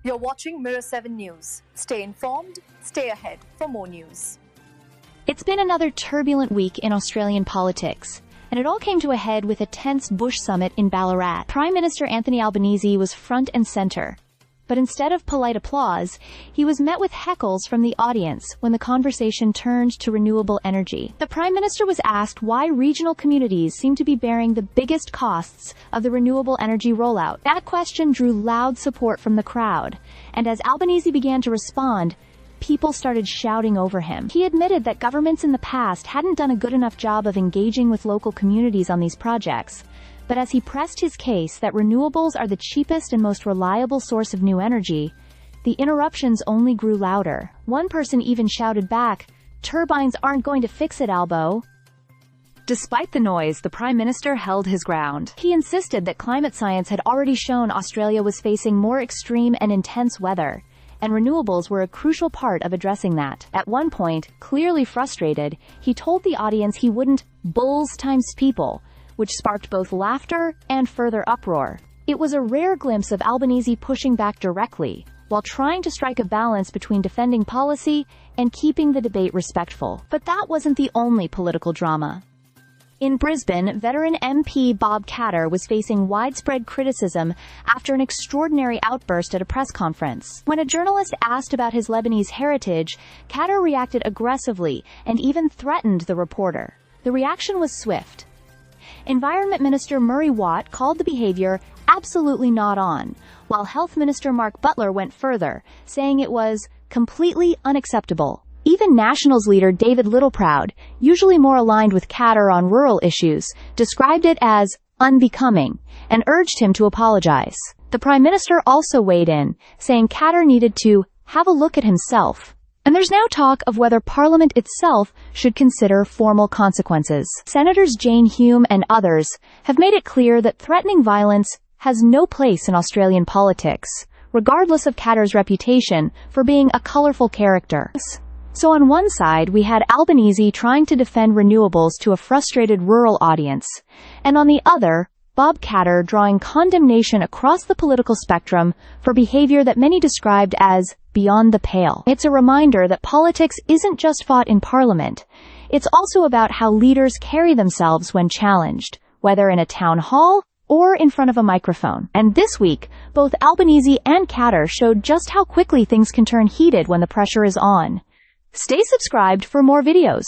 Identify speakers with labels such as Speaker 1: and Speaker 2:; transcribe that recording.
Speaker 1: You're watching Mirror 7 News. Stay informed, stay ahead for more news.
Speaker 2: It's been another turbulent week in Australian politics, and it all came to a head with a tense Bush summit in Ballarat. Prime Minister Anthony Albanese was front and centre. But instead of polite applause, he was met with heckles from the audience when the conversation turned to renewable energy. The Prime Minister was asked why regional communities seem to be bearing the biggest costs of the renewable energy rollout. That question drew loud support from the crowd, and as Albanese began to respond, people started shouting over him. He admitted that governments in the past hadn't done a good enough job of engaging with local communities on these projects. But as he pressed his case that renewables are the cheapest and most reliable source of new energy, the interruptions only grew louder. One person even shouted back, "Turbines aren't going to fix it, Albo." Despite the noise, the Prime Minister held his ground. He insisted that climate science had already shown Australia was facing more extreme and intense weather, and renewables were a crucial part of addressing that. At one point, clearly frustrated, he told the audience he wouldn't bulls times people, which sparked both laughter and further uproar. It was a rare glimpse of Albanese pushing back directly, while trying to strike a balance between defending policy and keeping the debate respectful. But that wasn't the only political drama. In Brisbane, veteran MP Bob Katter was facing widespread criticism after an extraordinary outburst at a press conference. When a journalist asked about his Lebanese heritage, Katter reacted aggressively and even threatened the reporter. The reaction was swift. Environment Minister Murray Watt called the behavior absolutely not on, while Health Minister Mark Butler went further, saying it was completely unacceptable. Even Nationals leader David Littleproud, usually more aligned with Katter on rural issues, described it as unbecoming and urged him to apologize. The Prime Minister also weighed in, saying Katter needed to have a look at himself. And there's now talk of whether Parliament itself should consider formal consequences. Senators Jane Hume and others have made it clear that threatening violence has no place in Australian politics, regardless of Katter's reputation for being a colourful character. So on one side, we had Albanese trying to defend renewables to a frustrated rural audience, and on the other, Bob Katter drawing condemnation across the political spectrum for behavior that many described as beyond the pale. It's a reminder that politics isn't just fought in Parliament. It's also about how leaders carry themselves when challenged, whether in a town hall or in front of a microphone. And this week, both Albanese and Katter showed just how quickly things can turn heated when the pressure is on. Stay subscribed for more videos.